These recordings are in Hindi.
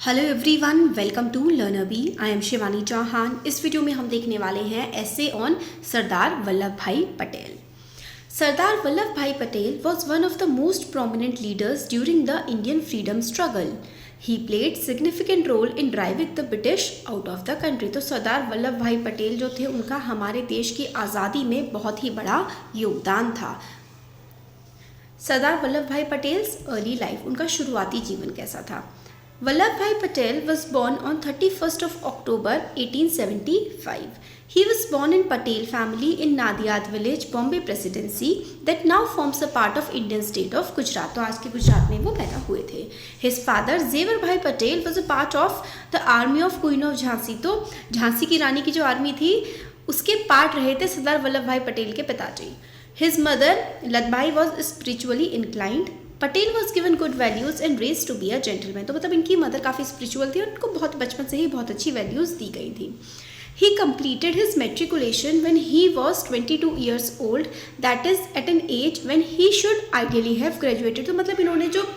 Hello everyone, welcome to Learner Bee. I am Shivani Chauhan. इस वीडियो में हम देखने वाले हैं ऐसे ऑन सरदार वल्लभ भाई पटेल। सरदार वल्लभ भाई Patel was one of the most prominent leaders during the Indian freedom struggle. He played significant role in driving the British out of the country. तो सरदार वल्लभ भाई पटेल जो थे उनका हमारे देश की आज़ादी में बहुत ही बड़ा योगदान था। सरदार वल्लभ भाई पटेल्स अर्ली लाइफ, उनका शुरुआती जीवन कैसा था। Vallabhbhai Patel was born on 31st of October 1875. He was born in Patel family in Nadiad village, Bombay Presidency, that now forms a part of Indian state of Gujarat. तो आज के गुजरात में वो पैदा हुए थे। His father Zevar Bhai Patel was a part of the army of Queen of Jhansi. तो झांसी की रानी की जो आर्मी थी उसके पार्ट रहे थे सरदार वल्लभ भाई पटेल के पिताजी। His mother Ladbai was spiritually inclined. Patel was given good values and raise to be a gentleman. तो मतलब इनकी मदर काफ़ी स्पिरिचुअल थी और उनको बहुत बचपन से ही बहुत अच्छी वैल्यूज़ दी गई थी। ही completed his matriculation when he was 22 years old, that is at an age when he should ideally have graduated. तो मतलब इन्होंने जो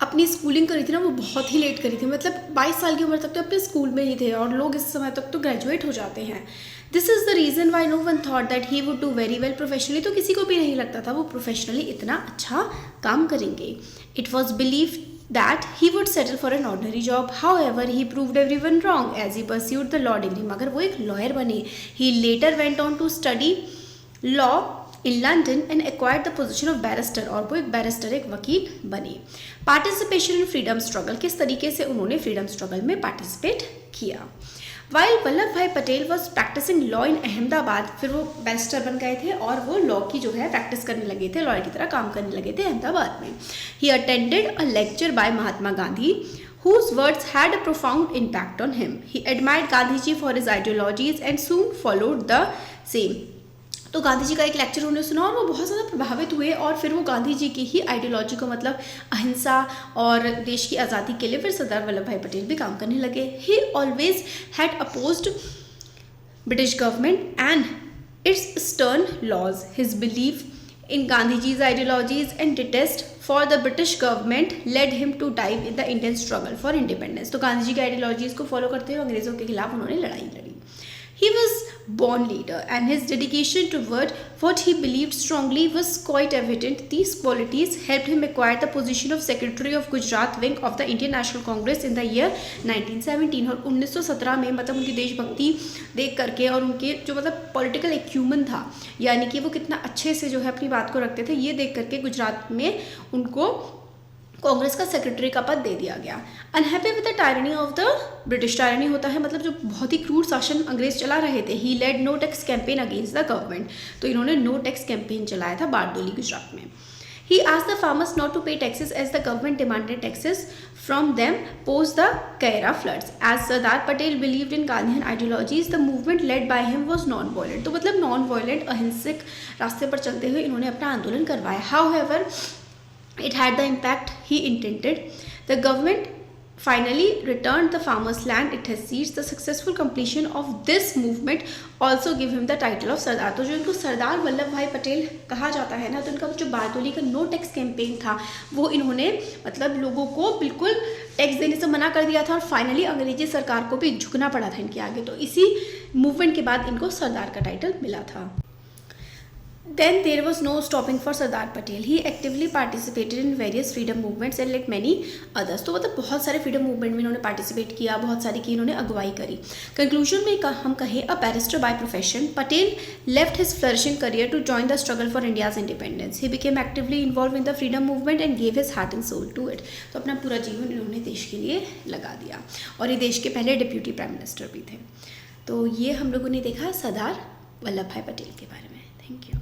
अपनी स्कूलिंग करी थी ना वो बहुत ही लेट करी थी। मतलब 22 साल की उम्र तक तो अपने स्कूल में ही थे और लोग इस समय तक तो ग्रेजुएट हो जाते हैं। This is the reason why no one thought that he would do very well professionally. तो किसी को भी नहीं लगता था वो प्रोफेशनली इतना अच्छा काम करेंगे। It was believe that he would settle for an ordinary job. However, he proved everyone wrong as he pursued the law degree. मगर वो एक लॉयर बने। He later went on to study law in London and acquired the position of barrister. और वो एक बैरिस्टर, एक वकील बने। Participation in freedom struggle, किस तरीके से उन्होंने फ्रीडम स्ट्रगल में पार्टिसिपेट किया। While Vallabhbhai Patel was practising law in Ahmedabad, फिर वो बैरिस्टर बन गए थे और वो लॉ की जो है प्रैक्टिस करने लगे थे, लॉयर की तरह काम करने लगे थे अहमदाबाद में। He attended a lecture by Mahatma Gandhi whose words had a profound impact on him. He admired Gandhiji for his ideologies and soon followed the same. तो गांधी जी का एक लेक्चर उन्होंने सुना और वो बहुत ज़्यादा प्रभावित हुए और फिर वो गांधी जी की ही आइडियोलॉजी को, मतलब अहिंसा और देश की आज़ादी के लिए फिर सरदार वल्लभ भाई पटेल भी काम करने लगे। He always had opposed British government and its stern laws. His believe in Gandhiji's ideologies and detest for the British government led him to dive in the Indian struggle for independence. तो गांधी जी की आइडियोलॉजीज को फॉलो करते हुए अंग्रेजों के खिलाफ उन्होंने लड़ाई लड़ी। He was born leader and his dedication toward what he believed strongly was quite evident. These qualities helped him acquire the position of Secretary of Gujarat wing of the Indian National Congress in the year 1917. और 1917 में मतलब उनकी देशभक्ति देख करके और उनके जो मतलब पॉलिटिकल एक्यूमन था, यानी कि वो कितना अच्छे से जो है अपनी बात को रखते थे, ये देख करके गुजरात में उनको कांग्रेस का सेक्रेटरी का पद दे दिया गया। Unhappy with the tyranny of the British, tyranny होता है मतलब जो बहुत ही क्रूर शासन अंग्रेज चला रहे थे। He led no tax campaign against the government, तो इन्होंने नो टैक्स कैंपेन चलाया था बारडोली गुजरात में। He asked the farmers not to pay taxes as the government demanded taxes from them post the Kaira floods. As Sardar Patel believed in Gandhian ideologies the movement led by him was non violent. तो मतलब नॉन वायलेंट अहिंसक रास्ते पर चलते हुए इन्होंने अपना आंदोलन करवाया। However it had the impact he intended. The government finally returned the farmers' land it has seized. The successful completion of this movement also gave him the title of सरदार। तो जो इनको सरदार वल्लभ भाई पटेल कहा जाता है ना, तो इनका जो बारडोली का नो टैक्स कैंपेन था वो इन्होंने मतलब लोगों को बिल्कुल टैक्स देने से मना कर दिया था और फाइनली अंग्रेजी सरकार को भी झुकना पड़ा था इनके आगे। तो इसी मूवमेंट के बाद इनको सरदार का टाइटल मिला था। Then there was no stopping for Sardar Patel. He actively participated in various freedom movements and like many others. तो मतलब बहुत सारे freedom movement में इन्होंने participate किया, बहुत सारी की इन्होंने अगुवाई करी। Conclusion में हम कहें a barrister by profession, Patel left his flourishing career to join the struggle for India's independence. He became actively involved in the freedom movement and gave his heart and soul to it. तो अपना पूरा जीवन इन्होंने देश के लिए लगा दिया और ये देश के पहले डिप्यूटी प्राइम मिनिस्टर भी थे। तो ये हम लोगों ने देखा सरदार वल्लभ भाई पटेल के बारे में। Thank you.